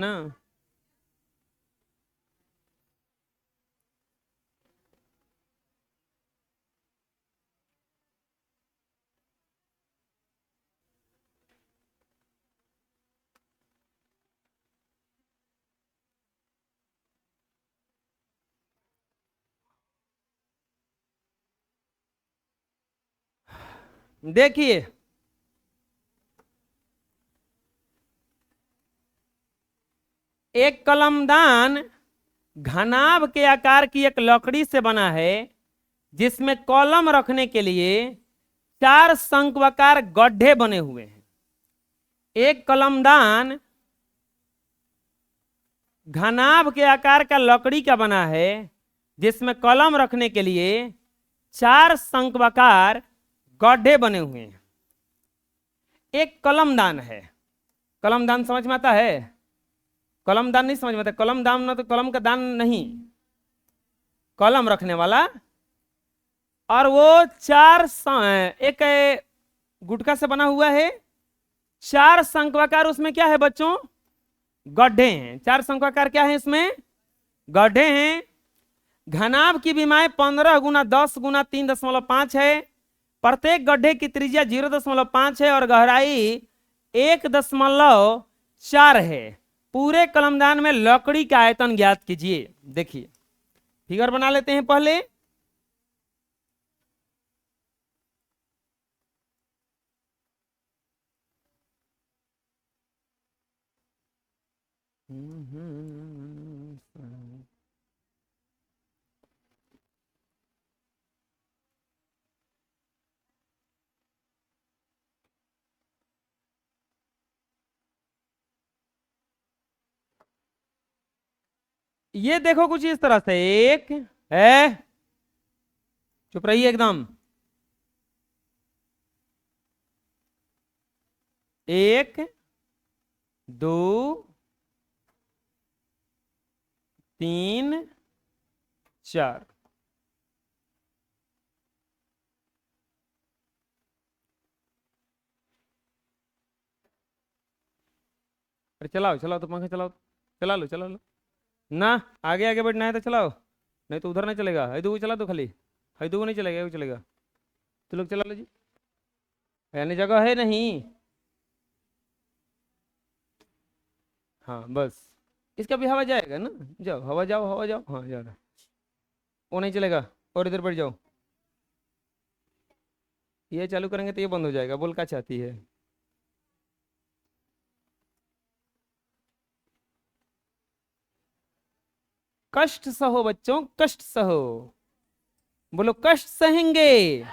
ना। देखिए, एक कलमदान घनाभ के आकार की एक लकड़ी से बना है, जिसमें कलम रखने के लिए 4 शंक्वाकार गड्ढे बने हुए हैं। एक कलमदान घनाभ के आकार का लकड़ी का बना है, जिसमें कलम रखने के लिए 4 शंक्वाकार गड्ढे बने हुए हैं। एक कलमदान है। कलमदान समझ में आता है? कलमदान नहीं समझ में आता? कलमदान ना तो कलम का दान नहीं, कलम रखने वाला। और वो एक गुटखा से बना हुआ है, 4 शंक्वाकार उसमें क्या है बच्चों? गड्ढे हैं। 4 शंक्वाकार क्या है इसमें? गड्ढे हैं। घनाभ की विमाएं 15 गुना 10 गुना 3.5 है। प्रत्येक गड्ढे की त्रिज्या 0.5 है और गहराई 1.4 है। पूरे कलमदान में लकड़ी का आयतन ज्ञात कीजिए। देखिए, फिगर बना लेते हैं पहले। ये देखो कुछ इस तरह से एक है, चुप रहिए एकदम। 1 2 3 4। अरे चलाओ चलाओ तो पंखा चलाओ, चला लो ना। आगे आगे बढ़ना है तो चलाओ, नहीं तो उधर नहीं चलेगा। हैदू चला दो खाली, हैदू नहीं चलेगा, वो चलेगा। तो लोग चला लो जी, यानी जगह है नहीं। हाँ बस, इसका भी हवा जाएगा ना। जाओ हवा जाओ, हवा जाओ। हाँ जा रहा, वो नहीं चलेगा। और इधर बढ़ जाओ, ये चालू करेंगे तो ये बंद हो जाएगा। बोल क्या चाहती है? कष्ट सहो बच्चों, कष्ट सहो। बोलो कष्ट सहेंगे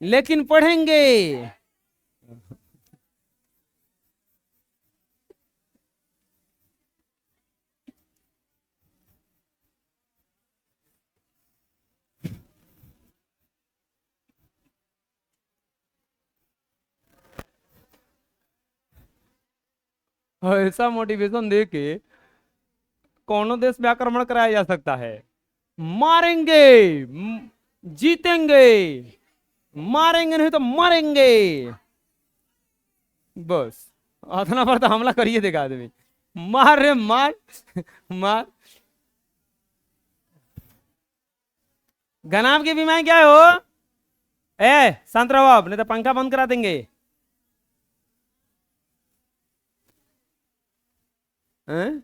लेकिन पढ़ेंगे। ऐसा मोटिवेशन दे के कौनो देश में आक्रमण कराया जा सकता है? मारेंगे, जीतेंगे, मारेंगे नहीं तो मरेंगे। बस अथना पर तो हमला करिए देगा आदमी। मार रे मार मार। घनाभ की बीमारी क्या हो? शांत रहो आप, नहीं तो पंखा बंद करा देंगे। हैं?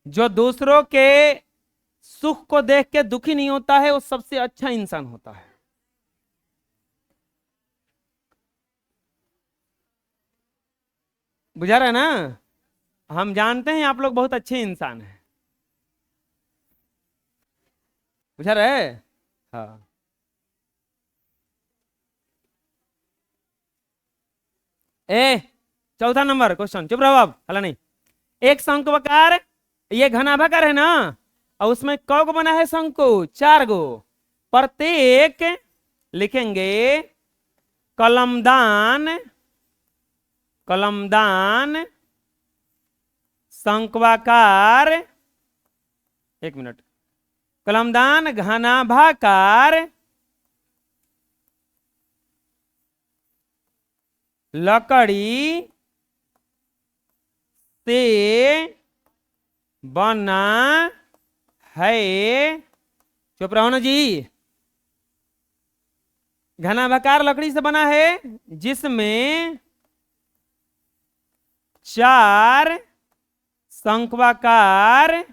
जो दूसरों के सुख को देख के दुखी नहीं होता है, वो सबसे अच्छा इंसान होता है। बुझा रहा है ना? हम जानते हैं आप लोग बहुत अच्छे इंसान हैं। बुझा रहे? हाँ। ए चौथा नंबर क्वेश्चन, चुप रहो आप, हला नहीं। एक शंक्वाकार, ये घनाभाकार है ना, और उसमें कौ गो बना है शंकु? 4 गो। प्रत्येक लिखेंगे कलमदान, कलमदान शंक्वाकार, 1 मिनट, कलमदान घनाभाकार लकड़ी से बना है। चुप रहो ना जी। घनाभाकार लकड़ी से बना है जिसमें 4 शंक्वाकार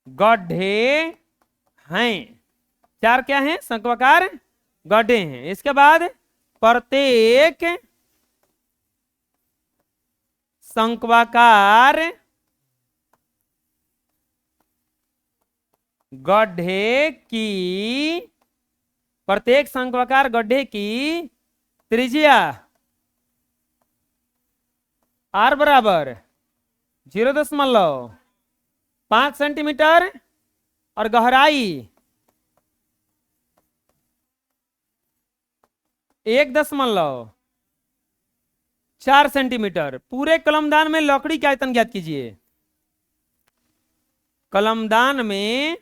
गड्ढे हैं। 4 क्या हैं? शंक्वाकार गड्ढे हैं। इसके बाद प्रत्येक शंक्वाकार गड्ढे की प्रत्येक शंक्वाकार गड्ढे की त्रिज्या r बराबर 0.5 सेंटीमीटर और गहराई 1.4 सेंटीमीटर। पूरे कलमदान में लकड़ी का आयतन ज्ञात कीजिए। कलमदान में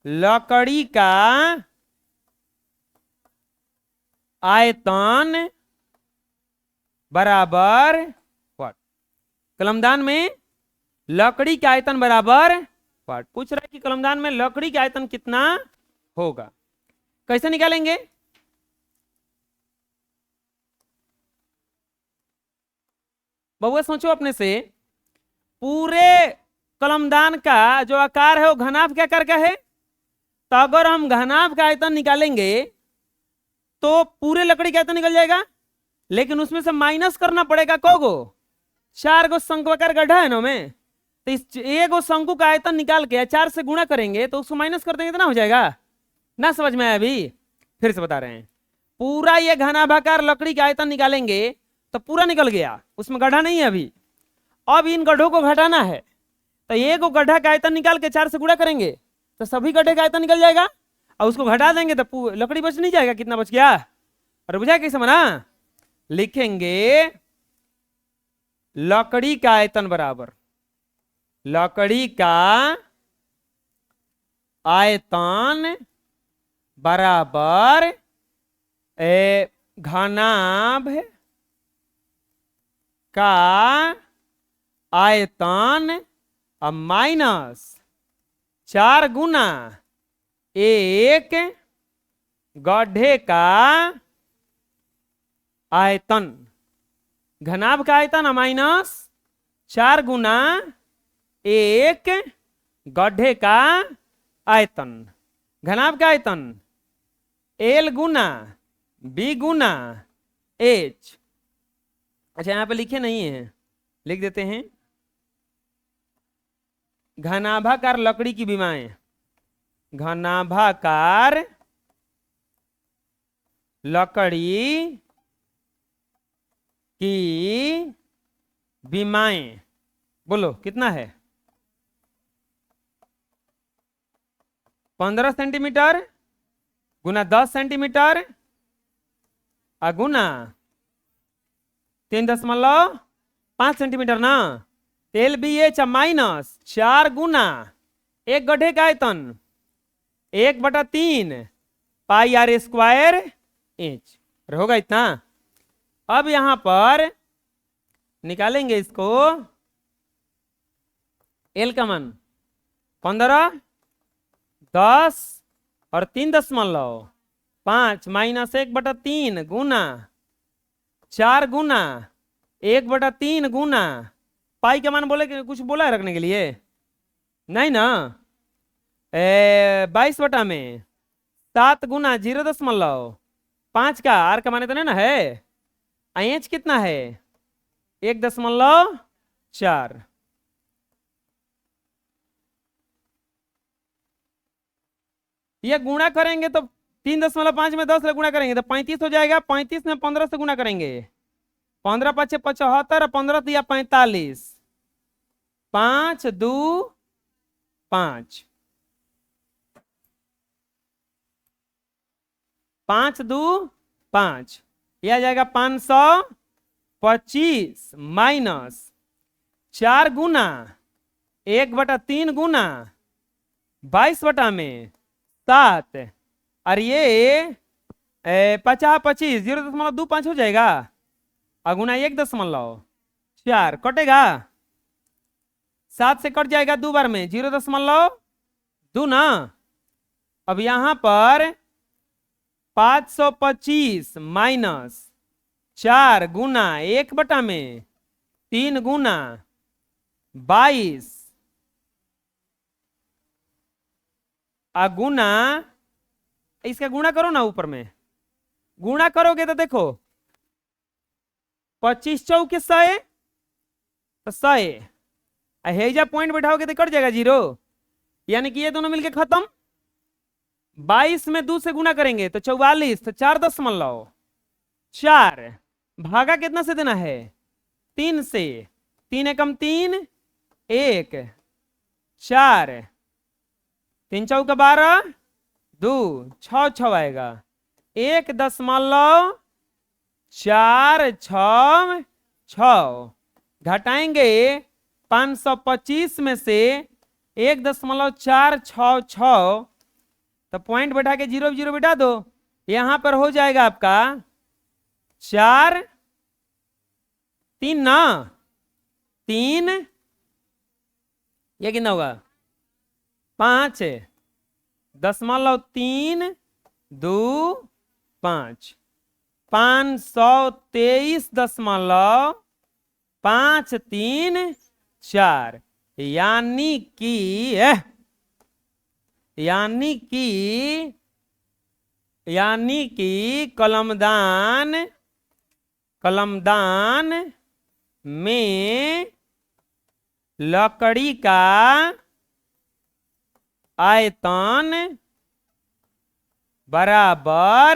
लकड़ी का आयतन बराबर व्हाट? कलमदान में लकड़ी का आयतन बराबर व्हाट? पूछ रहा है कि कलमदान में लकड़ी का आयतन कितना होगा। कैसे निकालेंगे? बउआ सोचो अपने से। पूरे कलमदान का जो आकार है वो घनाभ के आकार का है। तो अगर हम घनाभ का आयतन निकालेंगे तो पूरे लकड़ी का आयतन निकल जाएगा, लेकिन उसमें से माइनस करना पड़ेगा कोगो? 4 गो शंक्वाकार गड्ढा है ना में। तो इस 1 गो शंकु का आयतन निकाल के 4 से गुणा करेंगे तो उसको माइनस कर देंगे तो ना हो जाएगा। ना समझ में आया? अभी फिर से बता रहे हैं। पूरा ये घनाभाकार लकड़ी का आयतन निकालेंगे तो पूरा निकल गया, उसमें गड्ढा नहीं है अभी। अब इन गड्ढों को घटाना है तो 1 गो गड्ढा का आयतन निकाल के 4 से गुणा करेंगे तो सभी गड्ढे का आयतन निकल जाएगा, और उसको घटा देंगे तो लकड़ी बच नहीं जाएगा। कितना बच गया? और बुझा कैसे बना? लिखेंगे लकड़ी का आयतन बराबर लकड़ी का आयतन बराबर घनाभ का आयतन माइनस 4 गुना 1 गड्ढे का आयतन। घनाभ का आयतन माइनस 4 गुना 1 गड्ढे का आयतन। घनाभ का आयतन L गुना B गुना H। अच्छा, यहां पे लिखे नहीं है, लिख देते हैं। घनाभाकार लकड़ी की विमाएं, घनाभाकार लकड़ी की विमाएं। बोलो कितना है? 15 सेंटीमीटर गुना 10 सेंटीमीटर गुना 3.5 सेंटीमीटर ना। तेल बी एच माइनस 4 गुना 1 गड्ढे का आयतन 1/3 पाई r स्क्वायर इंच होगा इतना। अब यहां पर निकालेंगे इसको। एल का मान 15, 10 और 3.5 माइनस 1/3 गुना 4 गुना 1/3 गुना पाई का मान बोले कुछ बोला है रखने के लिए? नहीं ना। 22 बटा में 7 गुना 0.5 का आर का मान इतना ना है। एच कितना है? 1.4। ये गुणा करेंगे तो 3.5 में 10 से गुणा करेंगे तो 35 हो जाएगा। 35 में 15 से गुणा करेंगे 15 × 5 = 75 और 15 × 3 = 45। 5 2 5 5 2 5 यह आ जाएगा 525 माइनस 4 गुना 1/3 गुना 22/7। और ये 50 25 0.25 हो जाएगा। अगुना 1.4 कटेगा, 7 से कट जाएगा 2 बार में, 0.2 ना। अब यहां पर 525 माइनस 4 गुना 1/3 गुना 22 गुना, इसका गुणा करो ना, ऊपर में गुणा करोगे तो देखो 25 चौके 100, तो 100 हेजा पॉइंट बैठाओगे तो कट जाएगा 0, यानी कि ये दोनों मिलके खत्म। 22 में 2 से गुना करेंगे तो 44, तो 4.4 भागा कितना से देना है, 3 से, 3 एकम 3, 1 4, 3 चौका 12, 2 6 6 आएगा, 1.46 घटाएंगे 525 में से 1.466, तो पॉइंट बैठा के 0 0 बैठा दो, यहां पर हो जाएगा आपका 4 3 ना, 3 ये कितना होगा 5.325 523.534, यानी कि कलमदान में लकड़ी का आयतन बराबर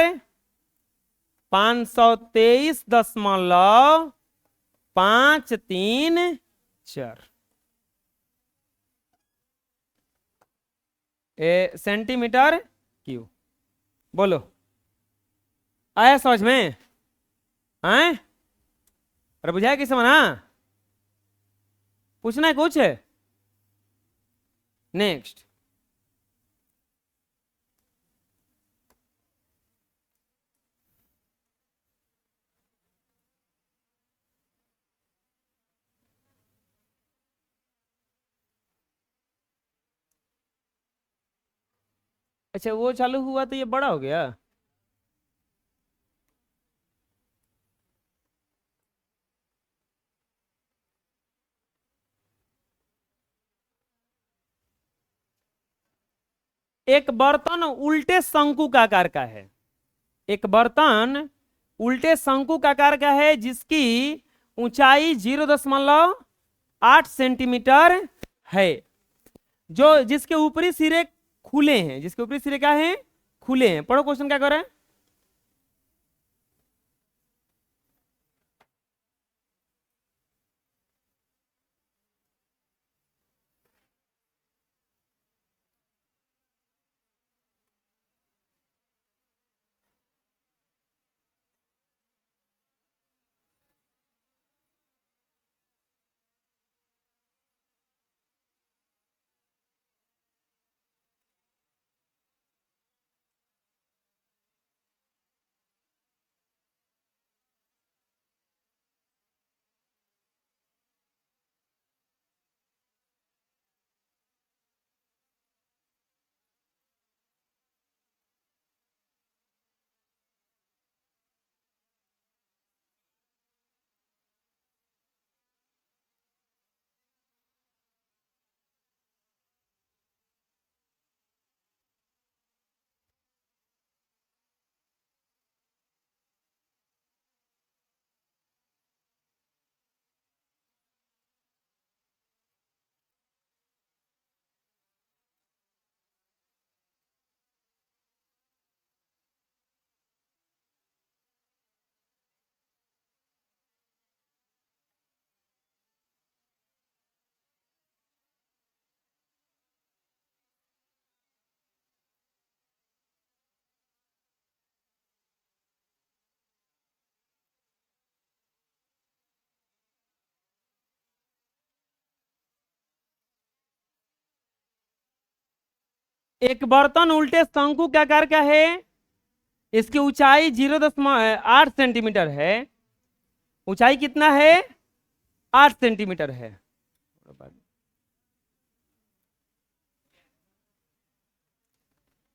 523.534 सेंटीमीटर क्यूब। बोलो आया समझ में? आए? अरे बुझाया किसे मना? पूछना है कुछ? नेक्स्ट, अच्छा वो चालू हुआ तो ये बड़ा हो गया। एक बर्तन उल्टे शंकु का आकार का है, एक बर्तन उल्टे शंकु का आकार का है जिसकी ऊंचाई 0.8 सेंटीमीटर है, जो जिसके ऊपरी सिरे खुले हैं, जिसके ऊपरी सिरे क्या हैं, खुले हैं। पढ़ो क्वेश्चन क्या कर रहे हैं। एक बर्तन उल्टे शंकु के आकार का है, इसकी ऊंचाई 0.8 सेंटीमीटर है। ऊंचाई कितना है? 8 सेंटीमीटर है।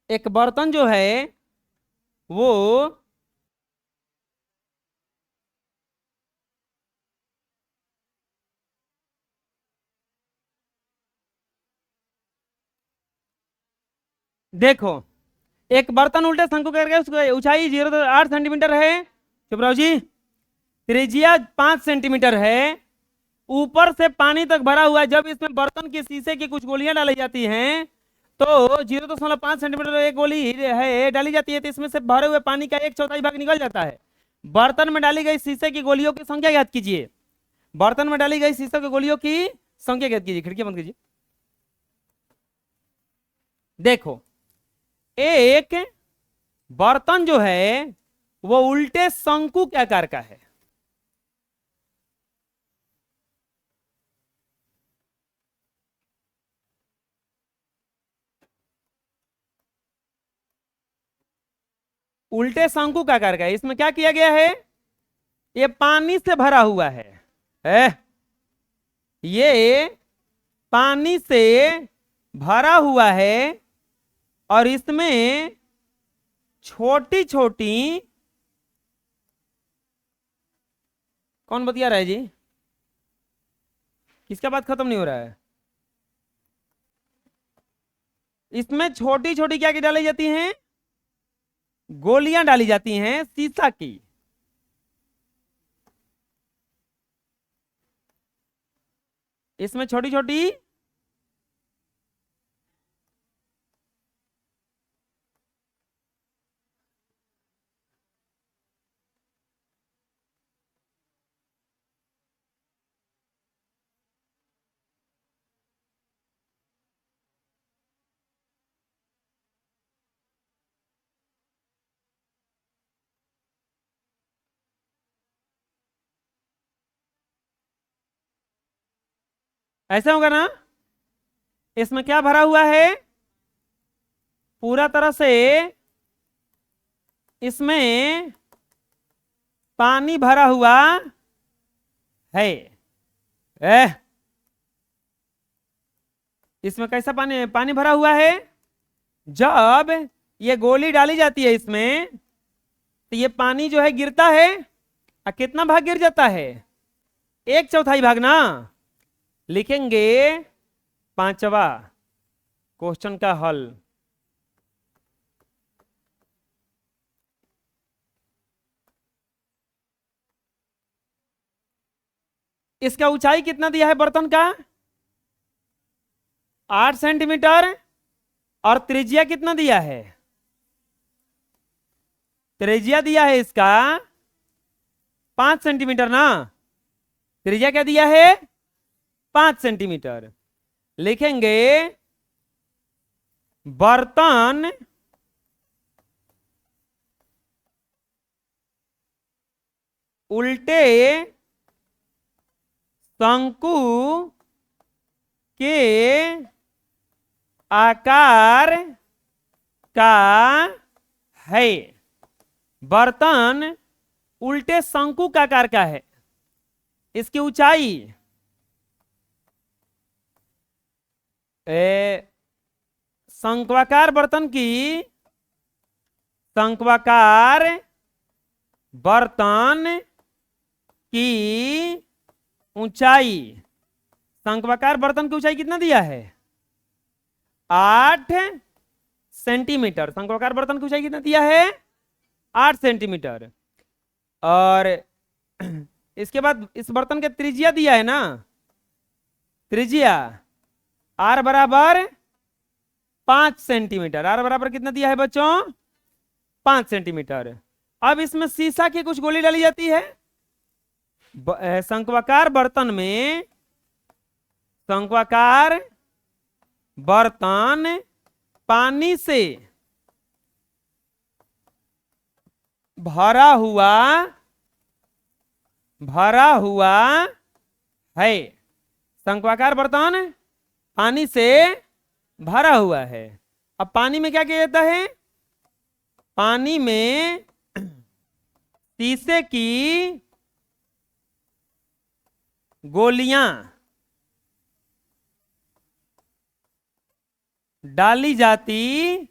एक बर्तन जो है वो देखो, एक बर्तन उल्टे शंकु करके उसकी ऊंचाई 0.8 सेंटीमीटर है। चुप रहो जी। त्रिज्या 5 सेंटीमीटर है। ऊपर से पानी तक भरा हुआ है। जब इसमें बर्तन के शीशे की कुछ गोलियां डाली जाती हैं तो 0.5 सेंटीमीटर एक गोली है डाली जाती है, तो इसमें से भरे हुए पानी का 1/4 भाग निकल जाता है। बर्तन में डाली गई शीशे की गोलियों की संख्या ज्ञात कीजिए। बर्तन में डाली गई शीशे की गोलियों की संख्या ज्ञात कीजिए। खिड़की बंद कीजिए। देखो, एक बर्तन जो है वो उल्टे शंकु के आकार का है। उल्टे शंकु का आकार का है। इसमें क्या किया गया है? ये पानी से भरा हुआ है। ये पानी से भरा हुआ है और इसमें छोटी छोटी, कौन बतिया रहा है जी? किसका बात खत्म नहीं हो रहा है? इसमें छोटी छोटी क्या की डाली जाती हैं? गोलियां डाली जाती हैं शीशा की। इसमें छोटी छोटी ऐसा होगा ना? इसमें क्या भरा हुआ है? पूरा तरह से इसमें पानी भरा हुआ है। इसमें कैसा पानी पानी भरा हुआ है? जब ये गोली डाली जाती है इसमें तो ये पानी जो है गिरता है। और कितना भाग गिर जाता है? 1/4 भाग ना। लिखेंगे 5वां क्वेश्चन का हल। इसका ऊंचाई कितना दिया है बर्तन का? 8 सेंटीमीटर। और त्रिज्या कितना दिया है? त्रिज्या दिया है इसका 5 सेंटीमीटर ना। त्रिज्या क्या दिया है? 5 सेंटीमीटर। लिखेंगे बर्तन उल्टे शंकु के आकार का है। बर्तन उल्टे शंकु का आकार का है। इसकी ऊंचाई शंक्वाकार बर्तन की शंक्वाकार बर्तन की ऊंचाई, शंक्वाकार बर्तन की ऊंचाई कितना दिया है? 8 सेंटीमीटर। शंक्वाकार बर्तन की ऊंचाई कितना दिया है? 8 सेंटीमीटर। और इसके बाद इस बर्तन के त्रिज्या दिया है ना। त्रिज्या आर बराबर 5 सेंटीमीटर। आर बराबर कितना दिया है बच्चों? 5 सेंटीमीटर। अब इसमें शीशा की कुछ गोली डाली जाती है। शंक्वाकार बर्तन में, शंक्वाकार बर्तन पानी से भरा हुआ है। शंक्वाकार बर्तन पानी से भरा हुआ है। अब पानी में क्या किया जाता है, पानी में शीशे की गोलियां डाली जाती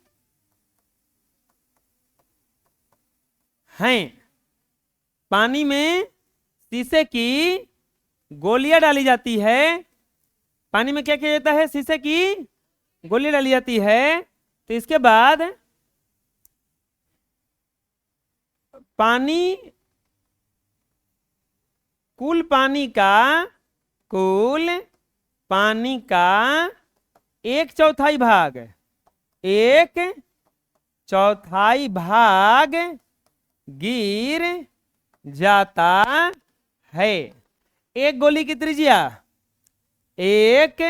हैं। पानी में शीशे की गोलियां डाली जाती है। पानी में क्या किया जाता है, शीशे की गोली डाली जाती है। तो इसके बाद पानी, कुल पानी का 1/4 भाग गिर जाता है। एक गोली की त्रिज्या, एक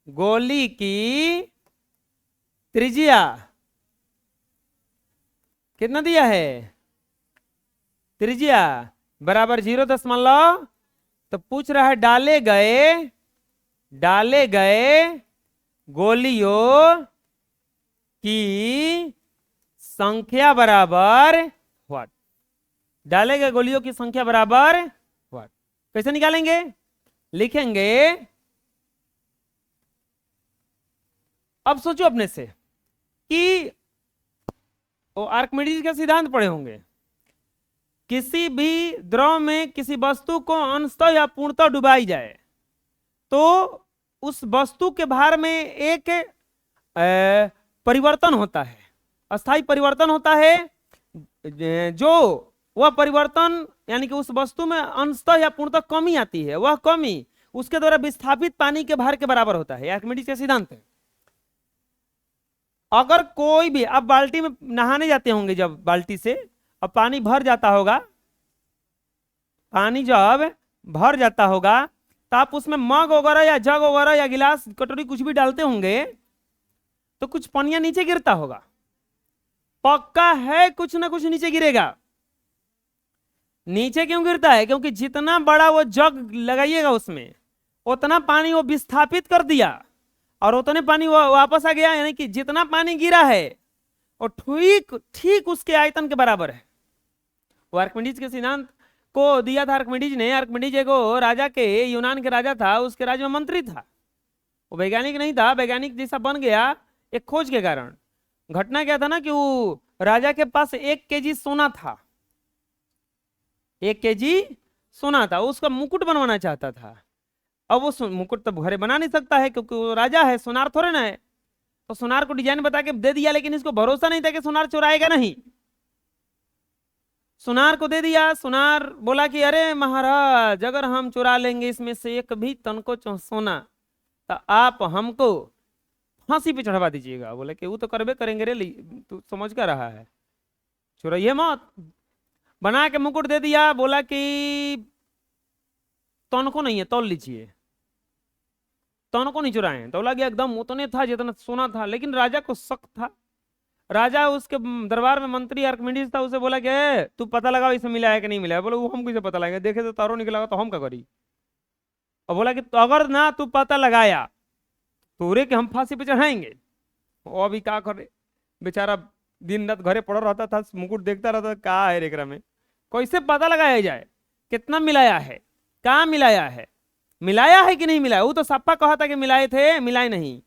गोली की त्रिज्या कितना दिया है, त्रिज्या बराबर 0., तो पूछ रहा है डाले गए गोलियों की संख्या बराबर व्हाट। डाले गए गोलियों की संख्या बराबर व्हाट। कैसे निकालेंगे, लिखेंगे, अब सोचो अपने से कि आर्किमिडीज का सिद्धांत पढ़े होंगे, किसी भी द्रव में किसी वस्तु को अंशतः या पूर्णतः डुबाई जाए तो उस वस्तु के भार में एक परिवर्तन होता है, अस्थायी परिवर्तन होता है, जो वह परिवर्तन यानी कि उस वस्तु में अंशतः या पूर्णतः कमी आती है, वह कमी उसके द्वारा विस्थापित पानी के भार के बराबर होता है। आर्किमिडीज का सिद्धांत है। अगर कोई भी, अब बाल्टी में नहाने जाते होंगे, जब बाल्टी से अब पानी भर जाता होगा, पानी जब भर जाता होगा तो आप उसमें मग वगैरह या जग वगैरह या गिलास कटोरी कुछ भी डालते होंगे तो कुछ पनिया नीचे गिरता होगा, पक्का है कुछ ना कुछ नीचे गिरेगा। नीचे क्यों गिरता है, क्योंकि जितना बड़ा वो जग लगाइएगा उसमें उतना पानी वो विस्थापित कर दिया और उतने पानी वो वापस आ गया, यानी कि जितना पानी गिरा है वो ठीक उसके आयतन के बराबर है। वो आर्किमिडीज के सिद्धांत को दिया था आर्किमिडीज ने। आर्किमिडीज एगो राजा के, यूनान के राजा था, उसके राज्य में मंत्री था, वो वैज्ञानिक नहीं था, वैज्ञानिक जैसा बन गया एक खोज के कारण। घटना क्या था ना कि वो राजा के पास 1 केजी सोना था, 1 केजी सोना था, उसका मुकुट बनवाना चाहता था। अब वो मुकुट तो घरे बना नहीं सकता है क्योंकि वो राजा है, सोनार थोड़े ना है, तो सोनार को डिजाइन बता के दे दिया, लेकिन इसको भरोसा नहीं था कि सोनार चुराएगा नहीं। सोनार को दे दिया, सोनार बोला कि अरे महाराज, अगर हम चुरा लेंगे इसमें से एक भी तन को सोना तो आप हमको फांसी पे चढ़वा दीजिएगा। बोले कि वो तो करबे करेंगे रे, तू समझ कर रहा है, चुराइए मत। बना के मुकुट दे दिया, बोला कि तन को नहीं है, तौल लीजिए। तन को नहीं चुराए, तौला गया एकदम उतने था जितना सोना था, लेकिन राजा को शक था। राजा उसके दरबार में मंत्री आर्किमिडीज था, उसे बोला कि तू पता लगाओ इसमें मिला है कि नहीं मिला है। बोले वो हम कैसे पता लगाएंगे, देखे तो तारों निकला तो हम क्या करी। और बोला कि तो अगर ना तू पता लगाया तो रे कि हम फांसी पे चढ़ाएंगे। वो अभी क्या करे, बेचारा दिन रात घरे पड़ा रहता था, मुकुट देखता रहता था, क्या है रेकरा में, कैसे पता लगाया जाए कितना मिलाया है, कहाँ मिलाया है, मिलाया है कि नहीं मिलाया। वो तो सप्पा कहा था कि मिलाए थे, मिलाए नहीं।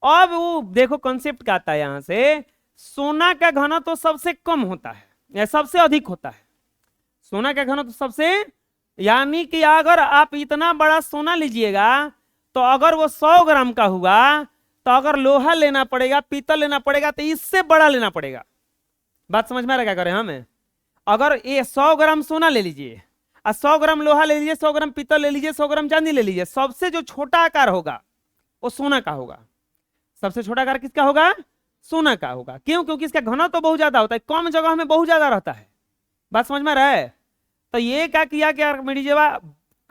अब वो देखो कॉन्सेप्ट क्या आता है यहां से, सोना का घनत्व तो सबसे कम होता है या सबसे अधिक होता है। सोना का घनत्व तो सबसे, यानी कि अगर आप इतना बड़ा सोना लीजिएगा तो अगर वो 100 ग्राम का हुआ तो अगर लोहा लेना पड़ेगा, पीतल लेना पड़ेगा, तो इससे बड़ा लेना पड़ेगा। बात समझ में आ रहा क्या करें हमें। अगर ये 100 ग्राम सोना ले लीजिए और 100 ग्राम लोहा ले लीजिए, 100 ग्राम पीतल ले लीजिए, 100 ग्राम चांदी ले लीजिए, सबसे जो छोटा आकार होगा वो सोना का होगा। सबसे छोटा आकार किसका होगा, सोना का होगा। क्यों, क्योंकि इसका घनत्व तो बहुत ज्यादा होता है, कम जगह में बहुत ज्यादा रहता है। बात समझ में आ रहा है। तो ये क्या किया कि आर्किमिडीज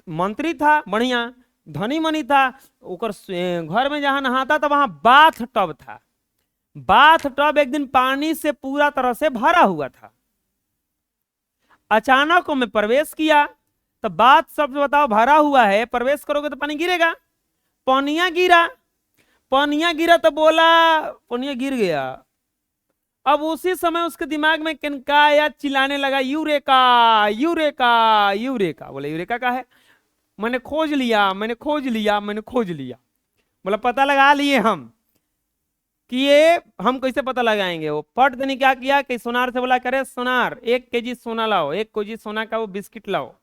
मंत्री था, बढ़िया धनी मनी था, घर में जहां नहाता था वहां बाथ टब था। बाथ टब एक दिन पानी से पूरा तरह से भरा हुआ था। अचानक में प्रवेश किया तो बात सब बताओ भरा हुआ है, प्रवेश करोगे तो पानी गिरेगा। पनिया गिरा, पनिया गिरा तो बोला पनिया गिर गया। अब उसी समय उसके दिमाग में किनका या चिल्लाने लगा, यूरेका यूरेका यूरेका। बोले यूरेका का है? मैंने खोज लिया, मैंने खोज लिया, मैंने खोज लिया। बोला पता लगा लिए हम कि ये हम कैसे पता लगाएंगे। वो फट देने क्या किया कि सोनार से बोला, करे सोनार 1 केजी सोना लाओ, 1 केजी सोना का वो बिस्किट लाओ।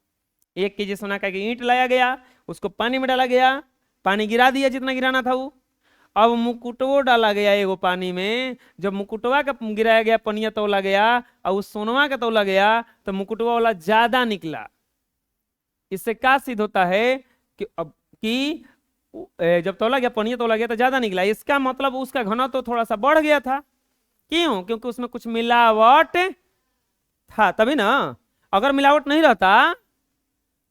1 केजी सोना का ईंट लाया गया, उसको पानी में डाला गया, पानी गिरा दिया जितना गिराना था वो। अब मुकुटवो डाला गया एगो पानी में। जब मुकुटवा का गिराया गया, पनिया तोला गया और उस सोनवा का तोला गया तो मुकुटवा वाला ज्यादा निकला। इससे क्या सिद्ध होता है कि जब तोला गया, पनिया तोला गया तो ज्यादा निकला। इसका मतलब उसका घनत्व तो थोड़ा सा बढ़ गया था। क्यों? क्योंकि उसमें कुछ मिलावट था, तभी ना। अगर मिलावट नहीं रहता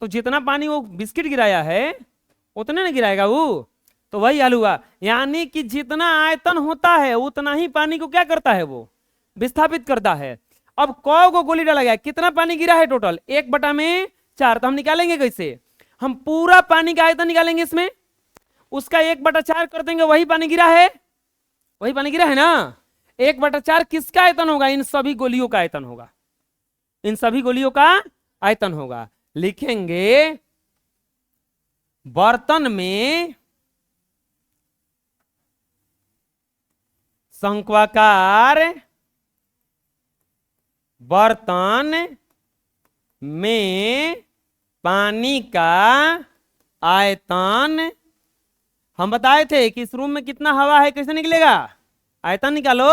तो जितना पानी वो बिस्किट गिराया है उतने नहीं गिराएगा वो। तो वही हाल हुआ, यानी कि जितना आयतन होता है उतना ही पानी को क्या करता है, वो विस्थापित करता है। अब कौ को गोली डाला गया, कितना पानी गिरा है टोटल? 1/4। तो हम निकालेंगे कैसे? हम पूरा पानी का आयतन निकालेंगे, इसमें उसका 1/4 कर देंगे, वही पानी गिरा है, वही पानी गिरा है ना। 1/4 किसका आयतन होगा? इन सभी गोलियों का आयतन होगा, इन सभी गोलियों का आयतन होगा। लिखेंगे बर्तन में शंक्वाकार बर्तन में पानी का आयतन। हम बताए थे कि इस रूम में कितना हवा है, कैसे निकलेगा? आयतन निकालो।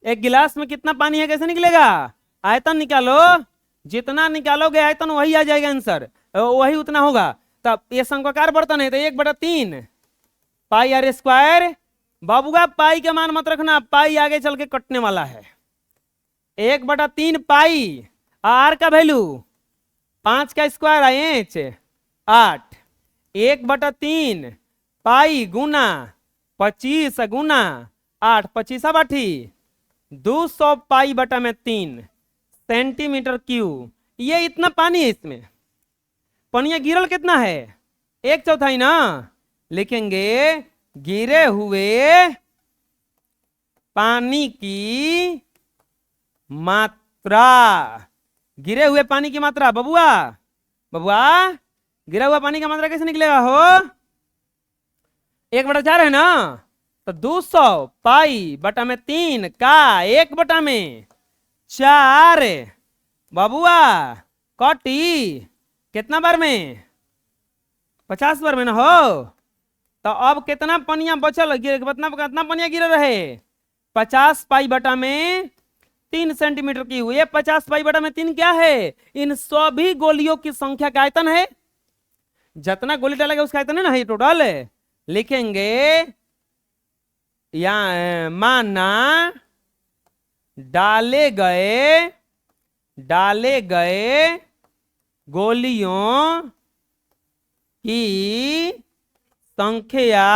एक गिलास में कितना पानी है, कैसे निकलेगा? आयतन निकालो। जितना निकालोगे आयतन वही आ जाएगा, आंसर वही उतना होगा। तब ये शंक्वाकार बर्तन है तो 1/3 पाई आर स्क्वायर। बाबूगा पाई का मान मत रखना, पाई आगे चल के कटने वाला है। 1/3 पाई, आर का वैल्यू 5 का स्क्वायर है 8। 1/3 पाई गुना 25 गुना 8, 25 200 पाई बटा में 3 सेंटीमीटर क्यूब। ये इतना पानी है, इसमें पनिया गिरल कितना है? 1/4 ना। लिखेंगे गिरे हुए पानी की मात्रा। गिरे हुए पानी की मात्रा बबुआ, बबुआ गिरा हुआ पानी का मात्रा कैसे निकलेगा हो? 1/4 है ना, तो 200 पाई बटा में 3 का 1/4 बबुआ कटी कितना बार में? 50 बार में ना हो। तो अब कितना पनिया बचल, कितना पनिया गिर रहे? 50 पाई बटा में 3 सेंटीमीटर की हुई। 50 पाई बटा में 3 क्या है? इन सभी गोलियों की संख्या का आयतन है। जितना गोली डालेगा उसका आयतन है ना, ये टोटल। लिखेंगे या माना डाले गए गोलियों की संख्या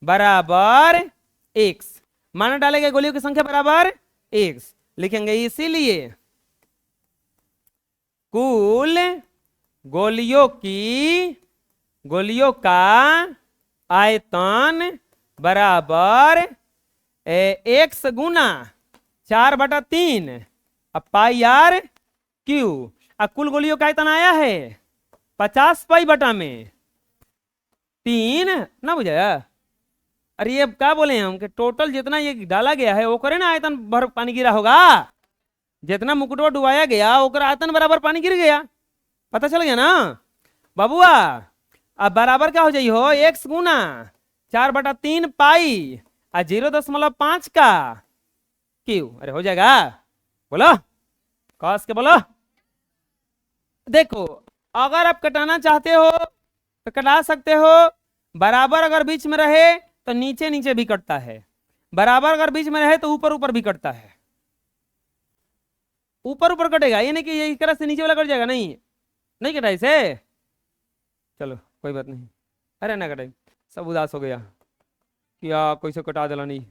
बराबर x। माना डाले गए गोलियों की संख्या बराबर x। लिखेंगे इसीलिए कुल गोलियों का आयतन बराबर x गुना 4/3 पाई आर क्यू। कुल गोलियों का आयतन आया है 50 पाई बटा में 3 ना, बुझाया? अरे ये क्या बोले हम कि टोटल जितना ये डाला गया है वो करे ना आयतन भर पानी गिरा होगा। जितना मुकुटवा डुबाया गया ओकर आयतन बराबर पानी गिर गया। पता चल गया ना बाबुआ? अब बराबर क्या हो जाई हो? x गुना 4/3 पाई 0.5 का क्यू। अरे हो जाएगा, बोलो कस के बोलो। देखो अगर आप कटाना चाहते हो तो कटा सकते हो। बराबर अगर बीच में रहे तो नीचे नीचे भी कटता है, बराबर अगर बीच में रहे तो ऊपर ऊपर भी कटता है। ऊपर ऊपर कटेगा, ये नहीं कि ये इस तरह से नीचे वाला कट जाएगा, नहीं नहीं कटा इसे। चलो कोई बात नहीं, अरे ना कटाई, सब उदास हो गया क्या कोई से कटा दिला नहीं।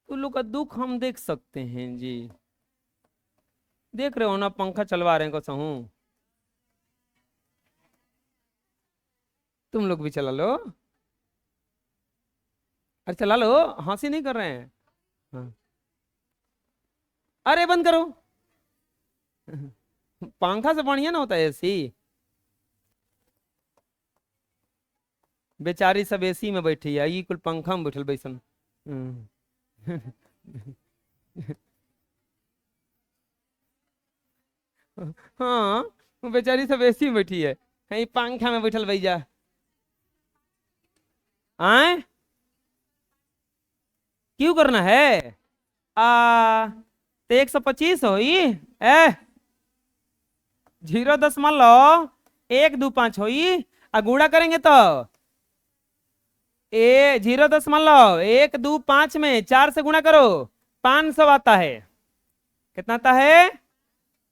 तो लोग का दुख हम देख सकते हैं जी, देख रहे हो ना, पंखा चलवा रहे हैं कसहूं। तुम लोग भी चला लो, अरे चला लो, हंसी नहीं कर रहे हैं। हाँ। अरे बंद करो। पंखा से बढ़िया ना होता है एसी। बेचारी सब एसी में बैठी है, ये कुल पंखा में बैठल बैसन। हम्म। हाँ, वो बेचारी सब एसी में बैठी है, कहीं पंखा में बैठल भैया। आए, क्यों करना है? आ तो 125 हो ई। ए 0.125 हो ई। गुणा करेंगे तो 0.125 में 4 से गुणा करो, 500 आता है। कितना आता है?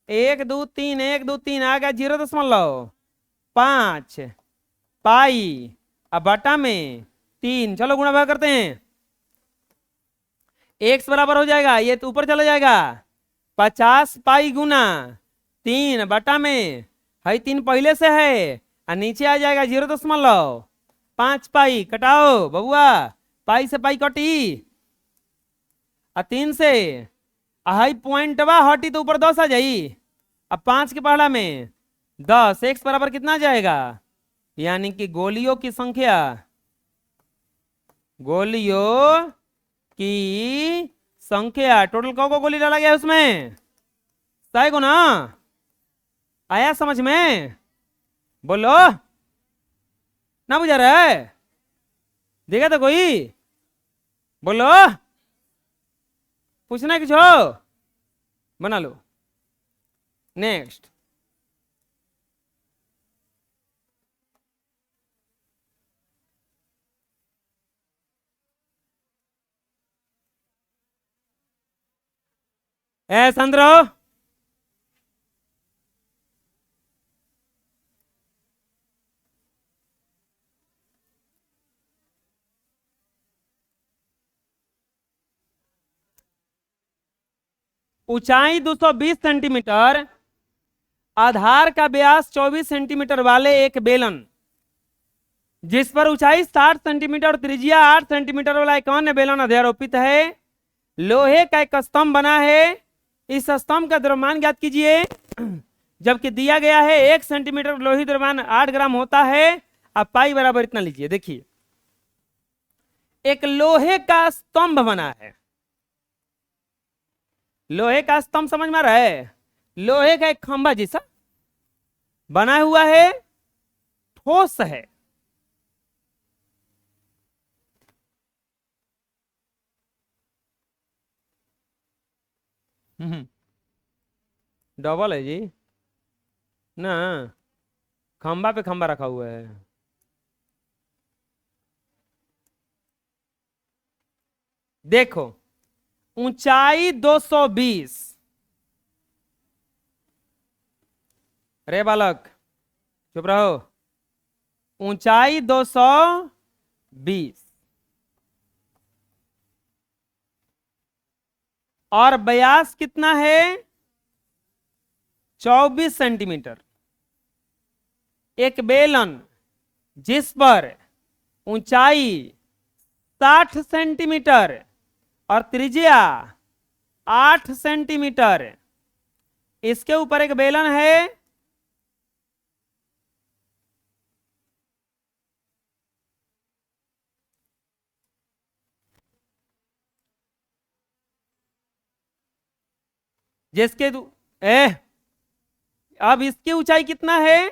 1 2 3, 1 2 3 आ गया 0.5 पाई, अब बटा में 3। चलो गुणा भाग करते हैं। एक्स बराबर हो जाएगा, ये तो ऊपर चला जाएगा, 50 पाई गुना 3 बटा में है 3 पहले से है, और नीचे आ जाएगा 0.5 पाई। कटाओ बबुआ, पाई से पाई कटी, और 3 से हाई पॉइंटवा हटी तो ऊपर 10 आ जाई। अब 5 के पहला में 10, एक्स बराबर कितना आ जाएगा? यानी कि गोलियों की संख्या, गोलियों की संख्या टोटल को गोली डाला गया है उसमें, सही को ना? आया समझ में? बोलो, ना बुझा रहा है? देखा तो कोई? बोलो, पूछना है कुछ हो? बना लो। नेक्स्ट, ए संद्रो, ऊंचाई 220 सेंटीमीटर, आधार का व्यास 24 सेंटीमीटर वाले एक बेलन, जिस पर ऊंचाई 60 सेंटीमीटर और त्रिज्या 8 सेंटीमीटर वाला एक अन्य बेलन अध्यारोपित है, लोहे का एक स्तंभ बना है, इस स्तंभ का द्रव्यमान ज्ञात कीजिए। जबकि दिया गया है 1 सेंटीमीटर लोही द्रव्यमान 8 ग्राम होता है। अब पाई बराबर इतना लीजिए। देखिए, एक लोहे का स्तंभ बना है, लोहे का स्तंभ समझ में आ रहा है? लोहे का एक खंभा जैसा बना हुआ है, ठोस है। डबल है जी ना, खंभा पे खंभा रखा हुआ है। देखो, ऊंचाई 220, अरे बालक चुप रहो, ऊंचाई 220 और व्यास कितना है? 24 सेंटीमीटर। एक बेलन जिस पर ऊंचाई 60 सेंटीमीटर और त्रिज्या 8 सेंटीमीटर, इसके ऊपर एक बेलन है, जिसके ए अब इसकी ऊंचाई कितना है?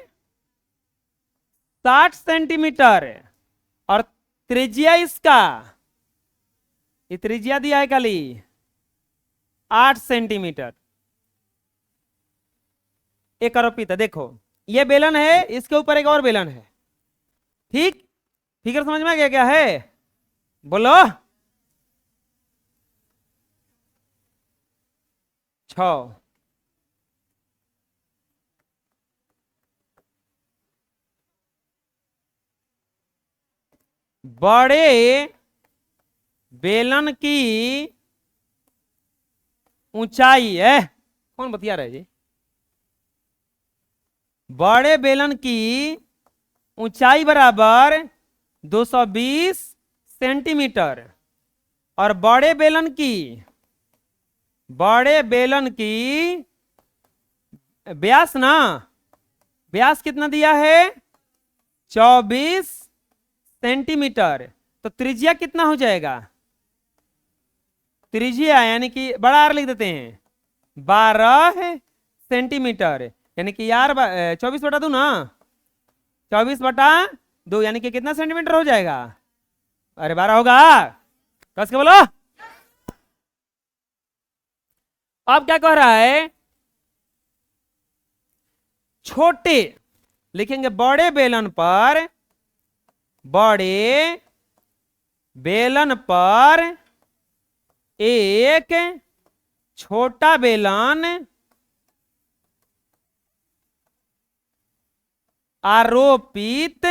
60 सेंटीमीटर और त्रिज्या इसका, ये त्रिज्या दिया है खाली 8 सेंटीमीटर। एक आरोपित है, देखो ये बेलन है, इसके ऊपर एक और बेलन है, ठीक? फिगर समझ में आ गया क्या है? बोलो। 6, बड़े बेलन की ऊंचाई है, कौन बतिया रहा है जी? बड़े बेलन की ऊंचाई बराबर 220 सेंटीमीटर और बड़े बेलन की व्यास ना, व्यास कितना दिया है 24 सेंटीमीटर। तो त्रिज्या कितना हो जाएगा, त्रिज्या यानी कि बड़ा आर लिख देते हैं 12 सेंटीमीटर, यानी कि यार 24/2 ना, 24/2 यानी कि कितना सेंटीमीटर हो जाएगा, अरे 12 होगा, कस के बोलो। अब क्या कह रहा है, छोटे लिखेंगे बड़े बेलन पर एक छोटा बेलन आरोपित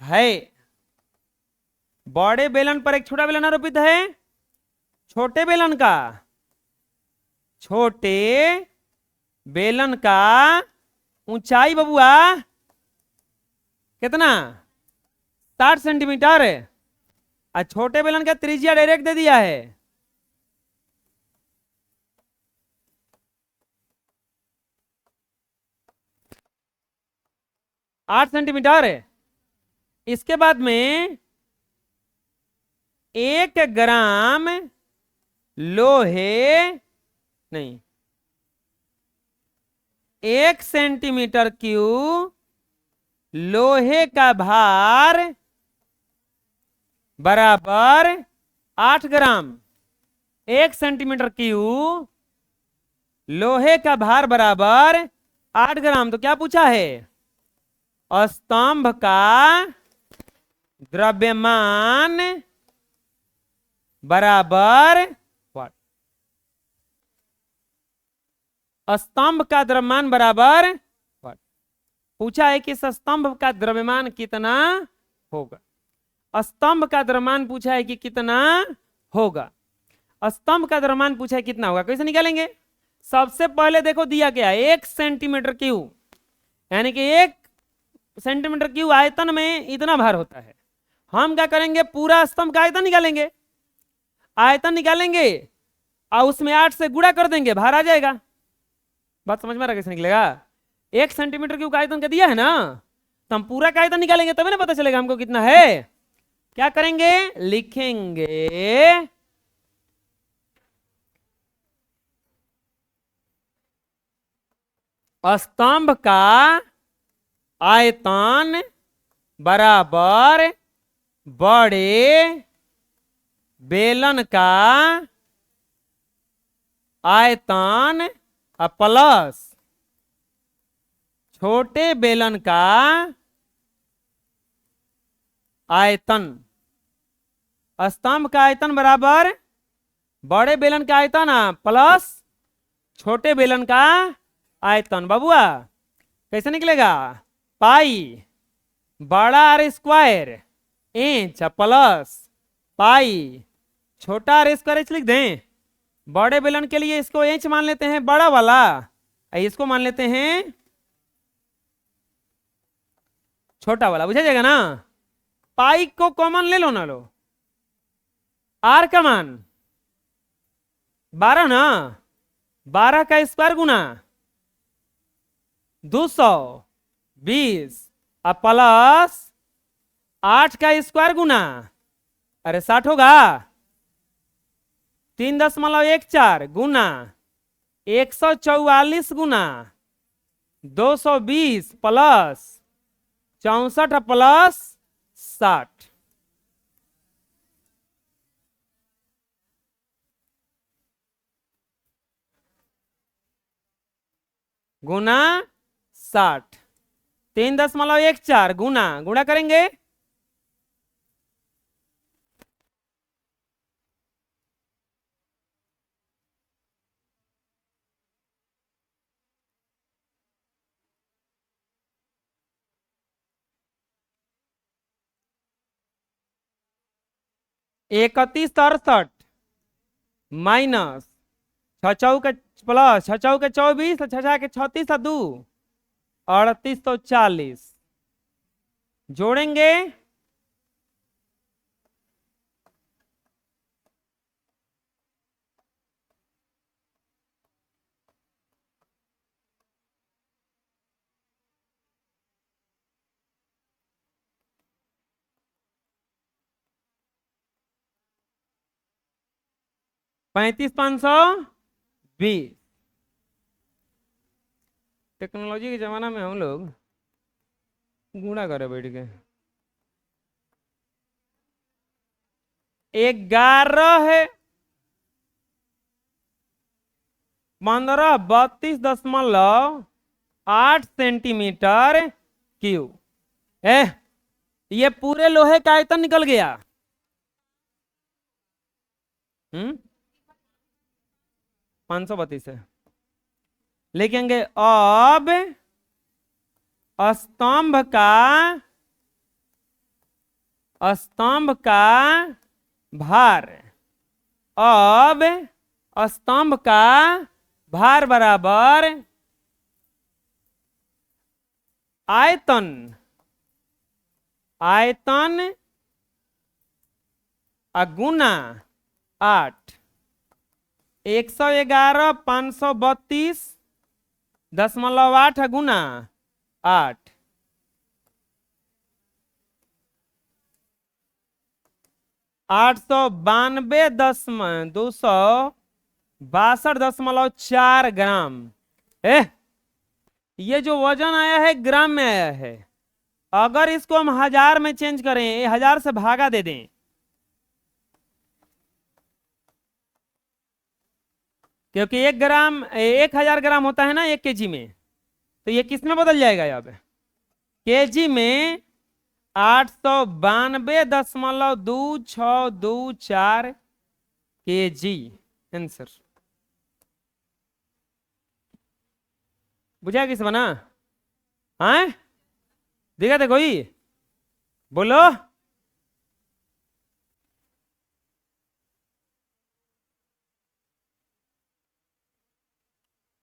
है। बड़े बेलन पर एक छोटा बेलन आरोपित है, छोटे बेलन का ऊंचाई बबुआ कितना 60 सेंटीमीटर है, और छोटे बेलन का त्रिज्या डायरेक्ट दे दिया है 8 सेंटीमीटर है। इसके बाद में 1 ग्राम लोहे नहीं 1 सेंटीमीटर क्यूब लोहे का भार बराबर 8 ग्राम। 1 सेंटीमीटर क्यूब लोहे का भार बराबर 8 ग्राम। तो क्या पूछा है, स्तंभ का द्रव्यमान बराबर व्हाट, स्तंभ का द्रव्यमान बराबर व्हाट, पूछा है कि इस स्तंभ का द्रव्यमान कितना होगा। स्तंभ का द्रव्यमान पूछा है कि कितना होगा, स्तंभ का द्रव्यमान पूछा है कितना होगा, कैसे निकालेंगे। सबसे पहले देखो दिया गया 1 सेंटीमीटर क्यूब, यानी कि 1 सेंटीमीटर क्यूब आयतन में इतना भार होता है। हम क्या करेंगे, पूरा स्तंभ का आयतन निकालेंगे, आयतन निकालेंगे और उसमें 8 से गुणा कर देंगे, भार आ जाएगा। बात समझ में आ रहा कैसे निकलेगा। 1 सेंटीमीटर क्यूब का आयतन का दिया है ना, तो हम पूरा का आयतन निकालेंगे तभी ना पता चलेगा हमको कितना है। क्या करेंगे, लिखेंगे स्तंभ का आयतन बराबर बड़े बेलन का आयतन प्लस छोटे बेलन का आयतन। स्तंभ का आयतन बराबर बड़े बेलन का आयतन प्लस छोटे बेलन का आयतन। बाबुआ कैसे निकलेगा, पाई बड़ा R square inch plus pi छोटा आर स्क्वायर इंच लिख दें। बड़े बेलन के लिए इसको इंच मान लेते हैं बड़ा वाला, इसको मान लेते हैं छोटा वाला, बुझा जाएगा ना। पाई को कॉमन ले लो ना, लो आर का मान 12 ना, 12 का स्क्वायर गुना 220 प्लस 8 का स्क्वायर गुना, अरे 60 होगा, 3.14 गुना 144 गुना 220 प्लस 64 प्लस 60 गुना 60, 3.14 गुना गुणा करेंगे इकतीस 67 माइनस 6 के प्लस 6 के 24 6 के 36 2 3840 जोड़ेंगे पैंतीस 520। टेक्नोलॉजी के जमाना में हम लोग गुणा करे बैठ के 11 32.8 सेंटीमीटर क्यूब। ये पूरे लोहे का आयतन निकल गया। 532 है। लिखेंगे अब स्तंभ का भार, अब स्तंभ का भार बराबर आयतन गुना 8। 111 532.8 गुना 8 892.262.4 ग्राम। ये जो वजन आया है ग्राम में आया है। अगर इसको हम 1000 में चेंज करें, 1000 से भागा दे दें, क्योंकि 1000 ग्राम होता है ना 1 केजी में, तो ये किस में बदल जाएगा? यहाँ पे केजी में 892.2624 केजी आंसर। बुझा किस बना? हाँ, दिखा थे कोई? बोलो।